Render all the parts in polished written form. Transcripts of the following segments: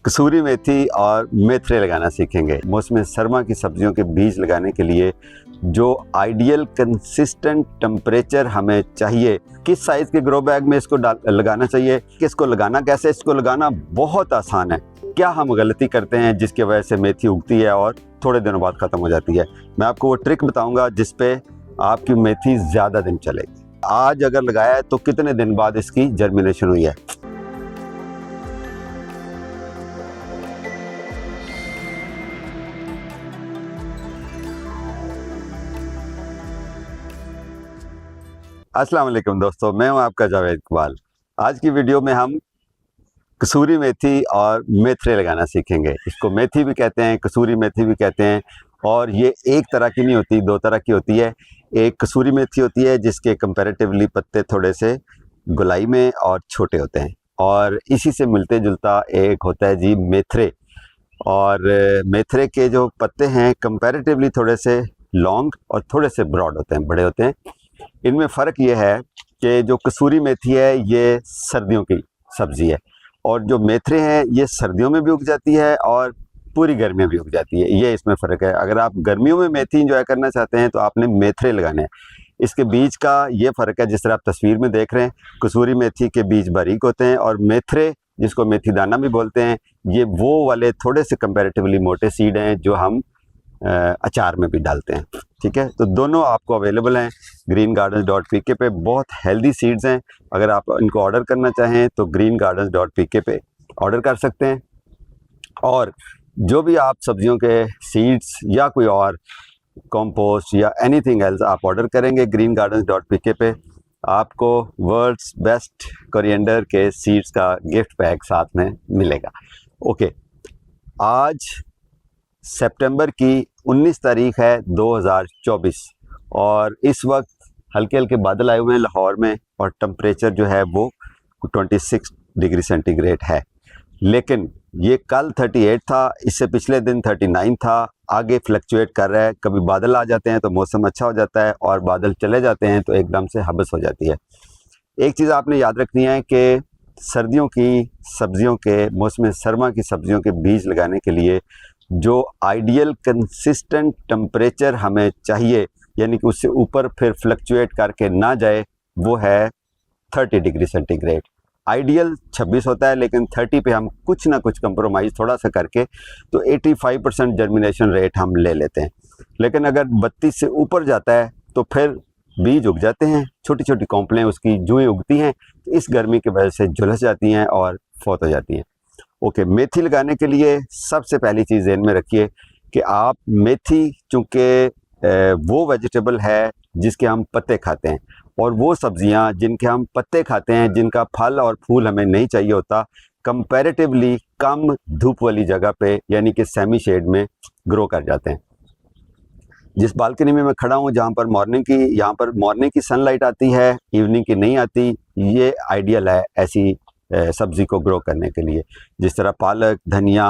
कसूरी मेथी और मेथरे लगाना सीखेंगे। मौसम सरमा की सब्जियों के बीज लगाने के लिए जो आइडियल कंसिस्टेंट टेम्परेचर हमें चाहिए, किस साइज़ के ग्रो बैग में इसको लगाना चाहिए, किसको लगाना कैसे, इसको लगाना बहुत आसान है। क्या हम गलती करते हैं जिसकी वजह से मेथी उगती है और थोड़े दिनों बाद ख़त्म हो जाती है। मैं आपको वो ट्रिक बताऊंगा जिस पे आपकी मेथी ज़्यादा दिन चलेगी। आज अगर लगाया है तो कितने दिन बाद इसकी जर्मिनेशन हुई है। अस्सलाम वालेकुम दोस्तों, मैं हूं आपका जावेद इकबाल। आज की वीडियो में हम कसूरी मेथी और मेथरे लगाना सीखेंगे। इसको मेथी भी कहते हैं, कसूरी मेथी भी कहते हैं। और ये एक तरह की नहीं होती, दो तरह की होती है। एक कसूरी मेथी होती है जिसके कंपैरेटिवली पत्ते थोड़े से गोलाई में और छोटे होते हैं, और इसी से मिलते जुलता एक होता है जी मेथरे। और मेथरे के जो पत्ते हैं कंपैरेटिवली थोड़े से लॉन्ग और थोड़े से ब्रॉड होते हैं, बड़े होते हैं। इनमें फ़र्क ये है कि जो कसूरी मेथी है ये सर्दियों की सब्ज़ी है, और जो मेथरे हैं ये सर्दियों में भी उग जाती है और पूरी गर्मियों में भी उग जाती है। ये इसमें फ़र्क है। अगर आप गर्मियों में मेथी इंजॉय करना चाहते हैं तो आपने मेथरे लगाने हैं। इसके बीज का ये फ़र्क है, जिस तरह आप तस्वीर में देख रहे हैं, कसूरी मेथी के बीज बारीक होते हैं और मेथरे, जिसको मेथी दाना भी बोलते हैं, ये वो वाले थोड़े से कंपैरेटिवली मोटे सीड हैं जो हम अचार में भी डालते हैं। ठीक है, तो दोनों आपको अवेलेबल हैं greengardens.pk पे। बहुत हेल्दी सीड्स हैं। अगर आप इनको ऑर्डर करना चाहें तो greengardens.pk पे ऑर्डर कर सकते हैं। और जो भी आप सब्जियों के सीड्स या कोई और कंपोस्ट या एनीथिंग एल्स आप ऑर्डर करेंगे greengardens.pk पे, आपको वर्ल्ड्स बेस्ट कोरिएंडर के सीड्स का गिफ्ट पैक साथ में मिलेगा। ओके, आज सितंबर की 19 तारीख है 2024, और इस वक्त हल्के हल्के बादल आए हुए हैं लाहौर में, और टेम्परेचर जो है वो 26 डिग्री सेंटीग्रेड है। लेकिन ये कल 38 था, इससे पिछले दिन 39 था। आगे फ्लक्चुएट कर रहा है। कभी बादल आ जाते हैं तो मौसम अच्छा हो जाता है, और बादल चले जाते हैं तो एकदम से हबस हो जाती है। एक चीज़ आपने याद रखनी है कि सर्दियों की सब्जियों के, मौसम सरमा की सब्जियों के बीज लगाने के लिए जो आइडियल कंसिस्टेंट टेम्परेचर हमें चाहिए, यानी कि उससे ऊपर फिर फ्लक्चुएट करके ना जाए, वो है 30 डिग्री सेंटीग्रेड। आइडियल 26 होता है, लेकिन 30 पे हम कुछ ना कुछ कंप्रोमाइज़ थोड़ा सा करके तो 85% जर्मिनेशन रेट हम ले लेते हैं। लेकिन अगर 32 से ऊपर जाता है तो फिर बीज उग जाते हैं, छोटी छोटी कॉम्पलें उसकी जुएँ उगती हैं, तो इस गर्मी की वजह से झुलस जाती हैं और फौत हो जाती हैं। ओके, मेथी लगाने के लिए सबसे पहली चीज़ ध्यान में रखिए कि आप मेथी, चूँकि वो वेजिटेबल है जिसके हम पत्ते खाते हैं, और वो सब्जियां जिनके हम पत्ते खाते हैं, जिनका फल और फूल हमें नहीं चाहिए होता, कंपैरेटिवली कम धूप वाली जगह पे, यानी कि सेमी शेड में ग्रो कर जाते हैं। जिस बालकनी में मैं खड़ा हूँ, यहाँ पर मॉर्निंग की सनलाइट आती है, इवनिंग की नहीं आती। ये आइडियल है ऐसी सब्ज़ी को ग्रो करने के लिए। जिस तरह पालक, धनिया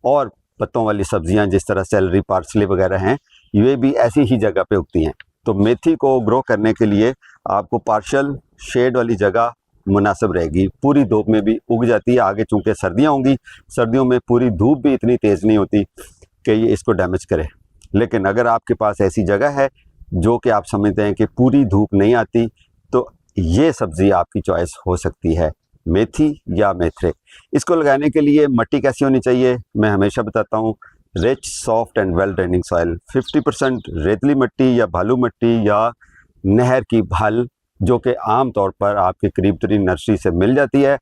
और पत्तों वाली सब्जियां, जिस तरह सेलरी, पार्सले वगैरह हैं, ये भी ऐसी ही जगह पे उगती हैं। तो मेथी को ग्रो करने के लिए आपको पार्शियल शेड वाली जगह मुनासिब रहेगी। पूरी धूप में भी उग जाती है। आगे चूँकि सर्दियाँ होंगी, सर्दियों में पूरी धूप भी इतनी तेज़ नहीं होती कि ये इसको डैमेज करे। लेकिन अगर आपके पास ऐसी जगह है जो कि आप समझते हैं कि पूरी धूप नहीं आती, तो ये सब्ज़ी आपकी चॉइस हो सकती है, मेथी या मेथरे। इसको लगाने के लिए मिट्टी कैसी होनी चाहिए, मैं हमेशा बताता हूँ, rich, soft and well draining soil. 50% रेतली मिट्टी या बालू मिट्टी या नहर की भल, जो कि आम तौर पर आपके करीब तरीन नर्सरी से मिल जाती है,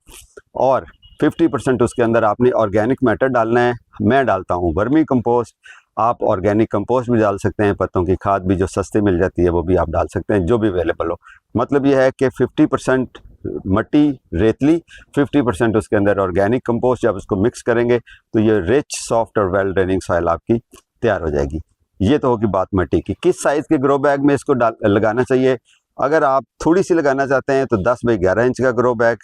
और 50% उसके अंदर आपने ऑर्गेनिक मैटर डालना है। मैं डालता हूँ वर्मी कंपोस्ट। आप ऑर्गेनिक कंपोस्ट भी डाल सकते हैं, पत्तों की खाद भी जो सस्ती मिल जाती है वो भी आप डाल सकते हैं, जो भी अवेलेबल हो। मतलब ये है कि 50% मट्टी रेतली, 50% उसके अंदर ऑर्गेनिक कंपोस्ट। जब उसको मिक्स करेंगे तो ये रिच, सॉफ्ट और वेल ड्रेनिंग सॉइल आपकी तैयार हो जाएगी। ये तो होगी बात मट्टी की। किस साइज़ के ग्रो बैग में इसको लगाना चाहिए? अगर आप थोड़ी सी लगाना चाहते हैं तो 10 बाई 11 इंच का ग्रो बैग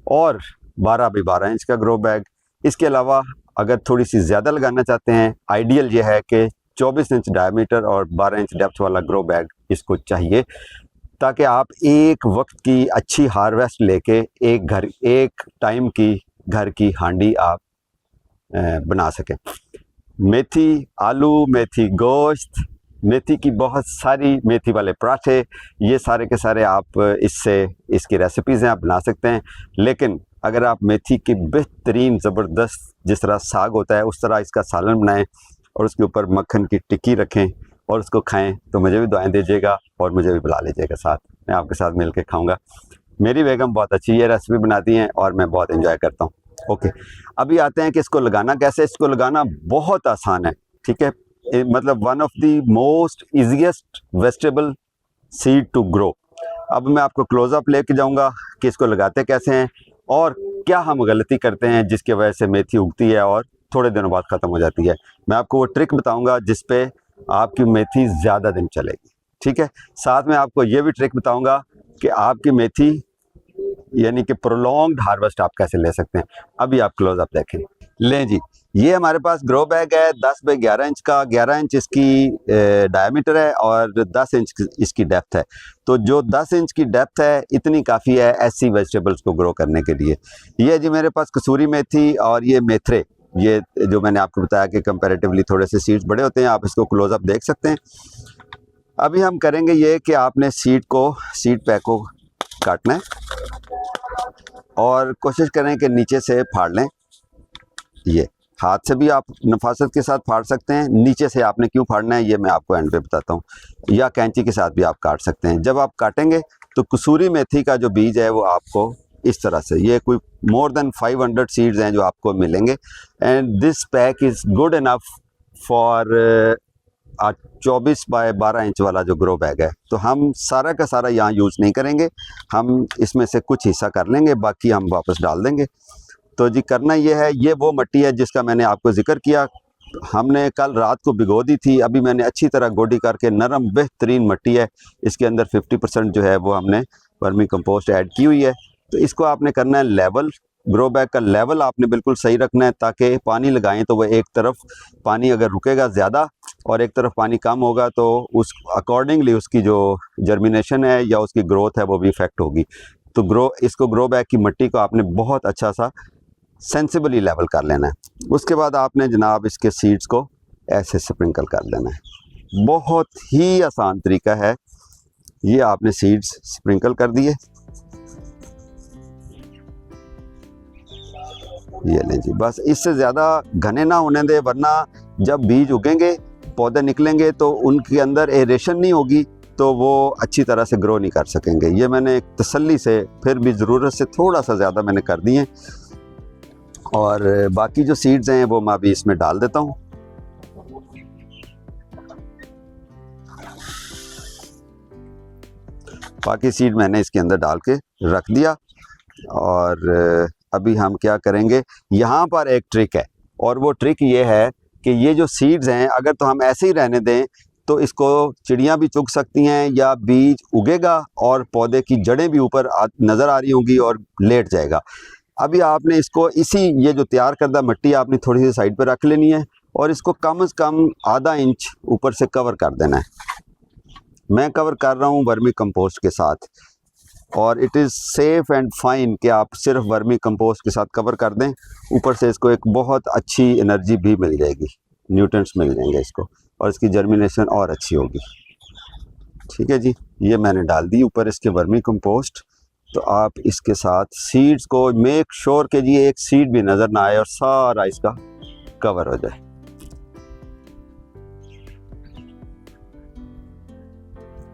और 12 बाई 12 इंच का ग्रो बैग। इसके अलावा अगर थोड़ी सी ज़्यादा लगाना चाहते हैं, आइडियल ये है कि 24 इंच डायमीटर और 12 इंच डेप्थ वाला ग्रो बैग इसको चाहिए, ताकि आप एक वक्त की अच्छी हार्वेस्ट लेके एक टाइम की घर की हांडी आप बना सकें। मेथी आलू, मेथी गोश्त, मेथी की बहुत सारी, मेथी वाले पराठे, ये सारे के सारे आप इसकी रेसिपीज़ हैं, आप बना सकते हैं। लेकिन अगर आप मेथी की बेहतरीन ज़बरदस्त, जिस तरह साग होता है उस तरह इसका सालन बनाएं और उसके ऊपर मक्खन की टिक्की रखें और उसको खाएं, तो मुझे भी दुआएं दीजिएगा और मुझे भी बुला लीजिएगा साथ, मैं आपके साथ मिल के खाऊँगा। मेरी बेगम बहुत अच्छी ये रेसिपी बनाती हैं और मैं बहुत एंजॉय करता हूँ। ओके, अभी आते हैं कि इसको लगाना कैसे। इसको लगाना बहुत आसान है, ठीक है। मतलब one of the most easiest vegetable seed to grow. अब मैं आपको क्लोजअप लेके जाऊंगा कि इसको लगाते कैसे हैं और क्या हम गलती करते हैं जिसकी वजह से मेथी उगती है और थोड़े दिनों बाद ख़त्म हो जाती है। मैं आपको वो ट्रिक बताऊंगा जिस पे आपकी मेथी ज़्यादा दिन चलेगी, ठीक है। साथ में आपको ये भी ट्रिक बताऊंगा कि आपकी मेथी यानी कि प्रोलॉन्ग्ड हार्वेस्ट आप कैसे ले सकते हैं। अभी आप क्लोजअप देखें। लें जी, ये हमारे पास ग्रो बैग है 10 बाई 11 इंच का। 11 इंच इसकी डायमीटर है और 10 इंच इसकी डेप्थ है। तो जो 10 इंच की डेप्थ है इतनी काफ़ी है ऐसी वेजिटेबल्स को ग्रो करने के लिए। ये जी मेरे पास कसूरी मेथी और ये मेथरे, ये जो मैंने आपको बताया कि कंपैरेटिवली थोड़े से सीड्स बड़े होते हैं, आप इसको क्लोजअप देख सकते हैं। अभी हम करेंगे ये कि आपने सीड पैक को काटना है और कोशिश करें कि नीचे से फाड़ लें। ये हाथ से भी आप नफासत के साथ फाड़ सकते हैं, नीचे से आपने क्यों फाड़ना है ये मैं आपको एंड पे बताता हूँ, या कैंची के साथ भी आप काट सकते हैं। जब आप काटेंगे तो कसूरी मेथी का जो बीज है वो आपको इस तरह से, ये कोई मोर देन 500 सीड्स हैं जो आपको मिलेंगे। And this pack is good enough for 24 by 12 inch वाला जो ग्रो बैग है। तो हम सारा का सारा यहाँ यूज़ नहीं करेंगे, हम इसमें से कुछ हिस्सा कर लेंगे, बाकी हम वापस डाल देंगे। तो जी करना ये है, ये वो मिट्टी है जिसका मैंने आपको जिक्र किया। हमने कल रात को भिगो दी थी, अभी मैंने अच्छी तरह गोडी करके नरम बेहतरीन मिट्टी है, इसके अंदर 50% जो है वो हमने वर्मी कंपोस्ट ऐड की हुई है। तो इसको आपने करना है लेवल, ग्रो बैग का लेवल आपने बिल्कुल सही रखना है ताकि पानी लगाएं तो वह एक तरफ पानी अगर रुकेगा ज़्यादा और एक तरफ पानी कम होगा तो उस अकॉर्डिंगली उसकी जो जर्मिनेशन है या उसकी ग्रोथ है वो भी इफेक्ट होगी। तो इसको ग्रो बैग की मिट्टी को आपने बहुत अच्छा सा सेंसिबली लेवल कर लेना है। उसके बाद आपने जनाब इसके सीड्स को ऐसे स्प्रिंकल कर लेना है। बहुत ही आसान तरीका है, ये आपने सीड्स स्प्रिंकल कर दिए, ये लें जी, बस इससे ज़्यादा घने ना होने दे, वरना जब बीज उगेंगे पौधे निकलेंगे तो उनके अंदर एरेशन नहीं होगी तो वो अच्छी तरह से ग्रो नहीं कर सकेंगे। ये मैंने एक तसल्ली से, फिर भी ज़रूरत से थोड़ा सा ज़्यादा मैंने कर दिए और बाकी जो सीड्स हैं वो मैं अभी इसमें डाल देता हूँ। बाकी सीड मैंने इसके अंदर डाल के रख दिया और अभी हम क्या करेंगे, यहाँ पर एक ट्रिक है और वो ट्रिक ये है कि ये जो सीड्स हैं अगर तो हम ऐसे ही रहने दें तो इसको चिड़ियाँ भी चुग सकती हैं या बीज उगेगा और पौधे की जड़ें भी ऊपर नज़र आ रही होंगी और लेट जाएगा। अभी आपने इसको ये जो तैयार करदा मिट्टी आपने थोड़ी सी साइड पर रख लेनी है और इसको कम से कम आधा इंच ऊपर से कवर कर देना है। मैं कवर कर रहा हूँ वर्मी कंपोस्ट के साथ और it is safe and fine कि आप सिर्फ वर्मी कंपोस्ट के साथ कवर कर दें। ऊपर से इसको एक बहुत अच्छी एनर्जी भी मिल जाएगी, न्यूट्रिएंट्स मिल जाएंगे इसको और इसकी जर्मिनेशन और अच्छी होगी। ठीक है जी, ये मैंने डाल दी ऊपर इसके वर्मी कंपोस्ट। तो आप इसके साथ सीड्स को मेक श्योर के जी एक सीड भी नज़र ना आए और सारा इसका कवर हो जाए।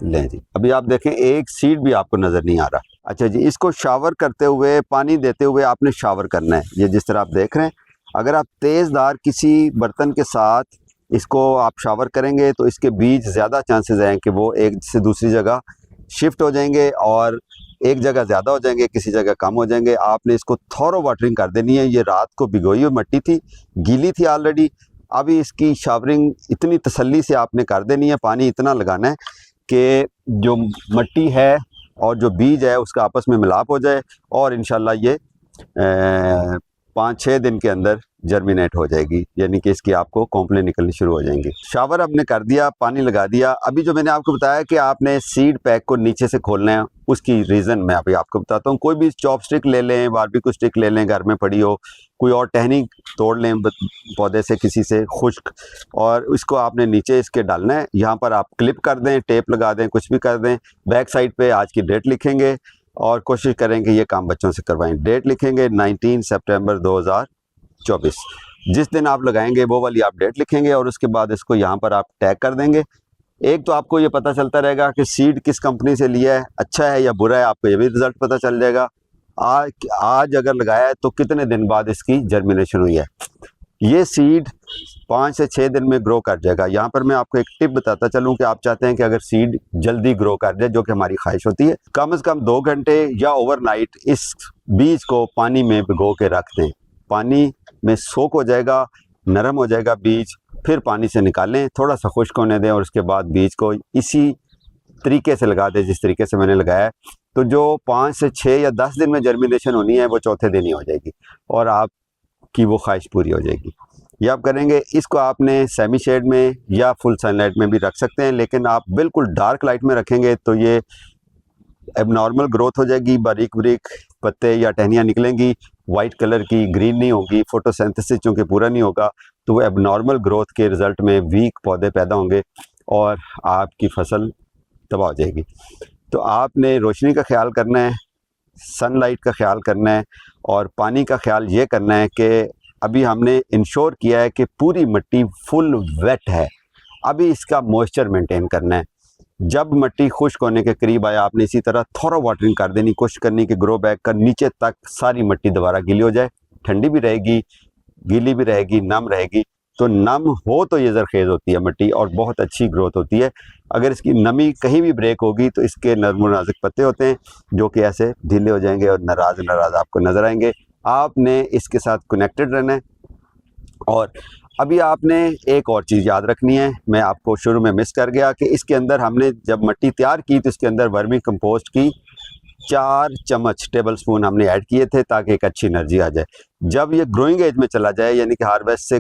लें जी, अभी आप देखें एक सीड भी आपको नज़र नहीं आ रहा। अच्छा जी, इसको शावर करते हुए, पानी देते हुए आपने शावर करना है। ये जिस तरह आप देख रहे हैं, अगर आप तेज़दार किसी बर्तन के साथ इसको आप शावर करेंगे तो इसके बीज ज़्यादा चांसेस हैं कि वो एक से दूसरी जगह शिफ्ट हो जाएंगे और एक जगह ज़्यादा हो जाएंगे, किसी जगह कम हो जाएंगे। आपने इसको थॉरो वाटरिंग कर देनी है। ये रात को भिगोई हुई मिट्टी थी, गीली थी ऑलरेडी। अभी इसकी शावरिंग इतनी तसल्ली से आपने कर देनी है, पानी इतना लगाना है कि जो मिट्टी है और जो बीज है उसका आपस में मिलाप हो जाए और इंशाल्लाह ये 5-6 दिन के अंदर जर्मिनेट हो जाएगी, यानी कि इसकी आपको कॉम्प्लेन निकलनी शुरू हो जाएंगी। शावर हमने कर दिया, पानी लगा दिया। अभी जो मैंने आपको बताया कि आपने सीड पैक को नीचे से खोलना है, उसकी रीज़न मैं अभी आपको बताता हूँ। कोई भी चॉपस्टिक ले लें, बारबेक्यू स्टिक ले लें, घर में पड़ी हो, कोई और टहनी तोड़ लें पौधे से किसी से खुश्क, और इसको आपने नीचे इसके डालना है। यहाँ पर आप क्लिप कर दें, टेप लगा दें, कुछ भी कर दें। बैक साइड पे आज की डेट लिखेंगे और कोशिश करें कि ये काम बच्चों से करवाएं। डेट लिखेंगे 19 सितंबर 2024। जिस दिन आप लगाएंगे वो वाली आप डेट लिखेंगे और उसके बाद इसको यहाँ पर आप टैग कर देंगे। एक तो आपको ये पता चलता रहेगा कि सीड किस कंपनी से लिया है, अच्छा है या बुरा है, आपको ये भी रिजल्ट पता चल जाएगा। आज अगर लगाया है तो कितने दिन बाद इसकी जर्मिनेशन हुई है। ये सीड 5 से 6 दिन में ग्रो कर जाएगा। यहाँ पर मैं आपको एक टिप बताता चलूँ कि आप चाहते हैं कि अगर सीड जल्दी ग्रो कर जाए, जो कि हमारी ख्वाहिश होती है, कम से कम 2 घंटे या ओवरनाइट इस बीज को पानी में भिगो के रख दें। पानी में सोक हो जाएगा, नरम हो जाएगा बीज, फिर पानी से निकालें, थोड़ा सा खुश्क होने दें और उसके बाद बीज को इसी तरीके से लगा दें जिस तरीके से मैंने लगाया है। तो जो 5 से 6 या 10 दिन में जर्मिनेशन होनी है वो चौथे दिन ही हो जाएगी और आपकी वो ख्वाहिश पूरी हो जाएगी। ये आप करेंगे। इसको आपने सेमी शेड में या फुल सनलाइट में भी रख सकते हैं, लेकिन आप बिल्कुल डार्क लाइट में रखेंगे तो ये एबनॉर्मल ग्रोथ हो जाएगी, बारीक बारीक पत्ते या टहनियाँ निकलेंगी, वाइट कलर की, ग्रीन नहीं होगी। फोटोसिंथेसिस चूँकि पूरा नहीं होगा तो वो एबनॉर्मल ग्रोथ के रिज़ल्ट में वीक पौधे पैदा होंगे और आपकी फसल तबाह हो जाएगी। तो आपने रोशनी का ख्याल करना है, सनलाइट का ख्याल करना है और पानी का ख्याल ये करना है कि अभी हमने इंश्योर किया है कि पूरी मिट्टी फुल वेट है। अभी इसका मॉइस्चर मेंटेन करना है। जब मिट्टी खुश्क होने के करीब आया, आपने इसी तरह थोड़ा वाटरिंग कर देनी, कोशिश करनी कि ग्रो बैग का नीचे तक सारी मिट्टी दोबारा गीली हो जाए। ठंडी भी रहेगी, गीली भी रहेगी, नम रहेगी। तो नम हो तो ये ज़रखेज़ होती है मिट्टी और बहुत अच्छी ग्रोथ होती है। अगर इसकी नमी कहीं भी ब्रेक होगी तो इसके नरम नाजुक पत्ते होते हैं जो कि ऐसे ढीले हो जाएंगे और नाराज़ आपको नज़र आएंगे। आपने इसके साथ कनेक्टेड रहना है। और अभी आपने एक और चीज़ याद रखनी है, मैं आपको शुरू में मिस कर गया कि इसके अंदर हमने जब मिट्टी तैयार की तो इसके अंदर वर्मी कंपोस्ट की 4 चम्मच टेबल स्पून हमने ऐड किए थे ताकि एक अच्छी एनर्जी आ जाए। जब ये ग्रोइंग एज में चला जाए, यानी कि हार्वेस्ट से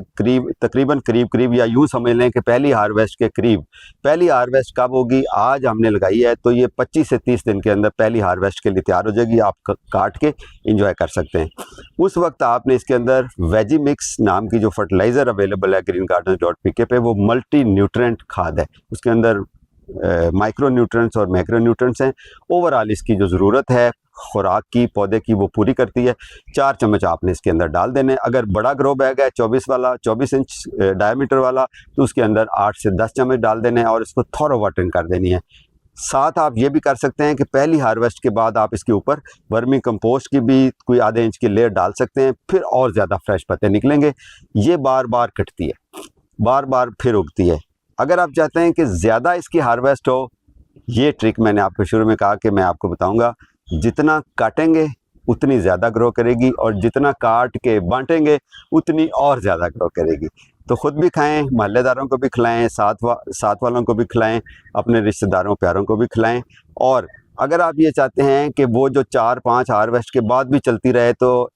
तकरीबन करीब या यूँ समझ लें कि पहली हार्वेस्ट के करीब, पहली हार्वेस्ट कब होगी, आज हमने लगाई है तो ये 25 से 30 दिन के अंदर पहली हार्वेस्ट के लिए तैयार हो जाएगी। आप काट के इंजॉय कर सकते हैं। उस वक्त आपने इसके अंदर वेजी मिक्स नाम की जो फर्टिलाइज़र अवेलेबल है greengarden.pk पे, वो मल्टी न्यूट्रेंट खाद है। उसके अंदर माइक्रो न्यूट्रेंट्स और मैक्रो न्यूट्रेंट्स हैं। ओवरऑल इसकी जो ज़रूरत है खुराक की पौधे की वो पूरी करती है। 4 चम्मच आपने इसके अंदर डाल देने। अगर बड़ा ग्रो बैग है 24 इंच डायमीटर वाला तो उसके अंदर 8 से 10 चम्मच डाल देने और इसको थोड़ा वाटरिंग कर देनी है। साथ आप ये भी कर सकते हैं कि पहली हार्वेस्ट के बाद आप इसके ऊपर वर्मी कंपोस्ट की भी कोई आधे इंच की लेयर डाल सकते हैं, फिर और ज़्यादा फ्रेश पत्ते निकलेंगे। ये बार बार कटती है, बार बार फिर उगती है। अगर आप चाहते हैं कि ज़्यादा इसकी हार्वेस्ट हो, ये ट्रिक मैंने आपको शुरू में कहा कि मैं आपको बताऊंगा। जितना काटेंगे उतनी ज़्यादा ग्रो करेगी और जितना काट के बांटेंगे उतनी और ज़्यादा ग्रो करेगी। तो ख़ुद भी खाएं, महल्लेदारों को भी खिलाएं, साथ वालों को भी खिलाएं, अपने रिश्तेदारों प्यारों को भी खिलाएं। और अगर आप ये चाहते हैं कि वो जो 4-5 हार्वेस्ट के बाद भी चलती रहे तो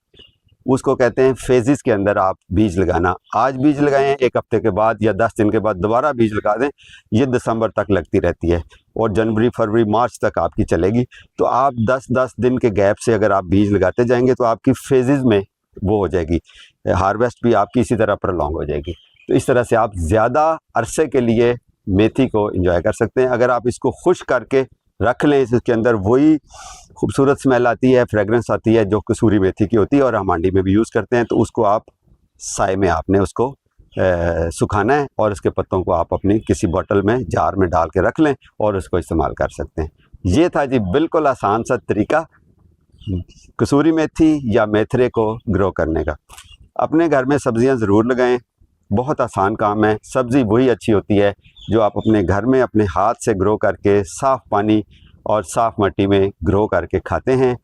उसको कहते हैं फेजेस के अंदर आप बीज लगाना। आज बीज लगाएं, 1 हफ्ते के बाद या 10 दिन के बाद दोबारा बीज लगा दें। ये दिसंबर तक लगती रहती है और जनवरी, फरवरी, मार्च तक आपकी चलेगी। तो आप 10-10 दिन के गैप से अगर आप बीज लगाते जाएंगे तो आपकी फेजेस में वो हो जाएगी, हार्वेस्ट भी आपकी इसी तरह प्रलॉन्ग हो जाएगी। तो इस तरह से आप ज़्यादा अरसे के लिए मेथी को एंजॉय कर सकते हैं। अगर आप इसको खुश्क करके रख लें, इसके अंदर वही खूबसूरत स्मेल आती है, फ्रेगरेंस आती है जो कसूरी मेथी की होती है और हम हांडी में भी यूज़ करते हैं। तो उसको आप साए में आपने उसको सुखाना है और उसके पत्तों को आप अपनी किसी बोतल में, जार में डाल के रख लें और उसको इस्तेमाल कर सकते हैं। ये था जी बिल्कुल आसान सा तरीका कसूरी मेथी या मेथरे को ग्रो करने का। अपने घर में सब्जियां ज़रूर लगाएं, बहुत आसान काम है। सब्ज़ी वही अच्छी होती है जो आप अपने घर में अपने हाथ से ग्रो करके साफ़ पानी और साफ़ मिट्टी में ग्रो करके खाते हैं।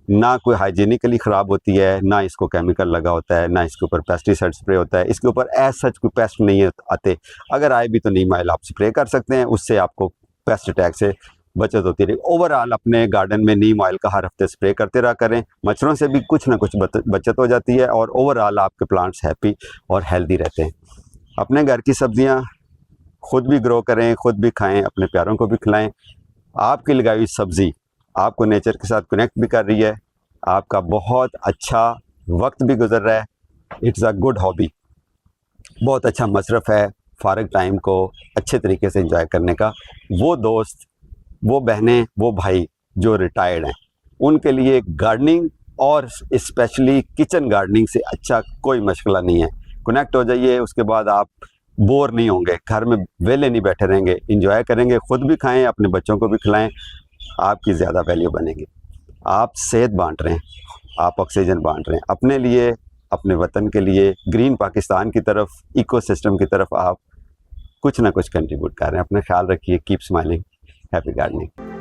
ना कोई हाइजीनिकली ख़राब होती है, ना इसको केमिकल लगा होता है, ना इसके ऊपर पेस्टिसाइड स्प्रे होता है। इसके ऊपर एज सच कोई पेस्ट नहीं आते। अगर आए भी तो नीम ऑयल आप स्प्रे कर सकते हैं, उससे आपको पेस्ट अटैक से बचत होती रही। ओवरऑल अपने गार्डन में नीम ऑयल का हर हफ्ते स्प्रे करते रहा करें, मच्छरों से भी कुछ ना कुछ बचत हो जाती है और ओवरऑल आपके प्लांट्स हैप्पी और हेल्दी रहते हैं। अपने घर की सब्जियां खुद भी ग्रो करें, खुद भी खाएं, अपने प्यारों को भी खिलाएं। आपकी लगाई हुई सब्ज़ी आपको नेचर के साथ कनेक्ट भी कर रही है, आपका बहुत अच्छा वक्त भी गुजर रहा है। इट्स अ गुड हॉबी, बहुत अच्छा मसरफ़ है फ़ारग टाइम को अच्छे तरीके से एंजॉय करने का। वो दोस्त, वो बहनें, वो भाई जो रिटायर्ड हैं, उनके लिए गार्डनिंग और स्पेशली किचन गार्डनिंग से अच्छा कोई मशगला नहीं है। कनेक्ट हो जाइए, उसके बाद आप बोर नहीं होंगे, घर में वेले नहीं बैठे रहेंगे, इंजॉय करेंगे, खुद भी खाएं, अपने बच्चों को भी खिलाएं, आपकी ज़्यादा वैल्यू बनेगी। आप सेहत बांट रहे हैं, आप ऑक्सीजन बांट रहे हैं अपने लिए, अपने वतन के लिए, ग्रीन पाकिस्तान की तरफ, इकोसिस्टम की तरफ आप कुछ ना कुछ कंट्रीब्यूट कर रहे हैं। अपना ख्याल रखिए, कीप स्माइलिंग, हैप्पी गार्डनिंग।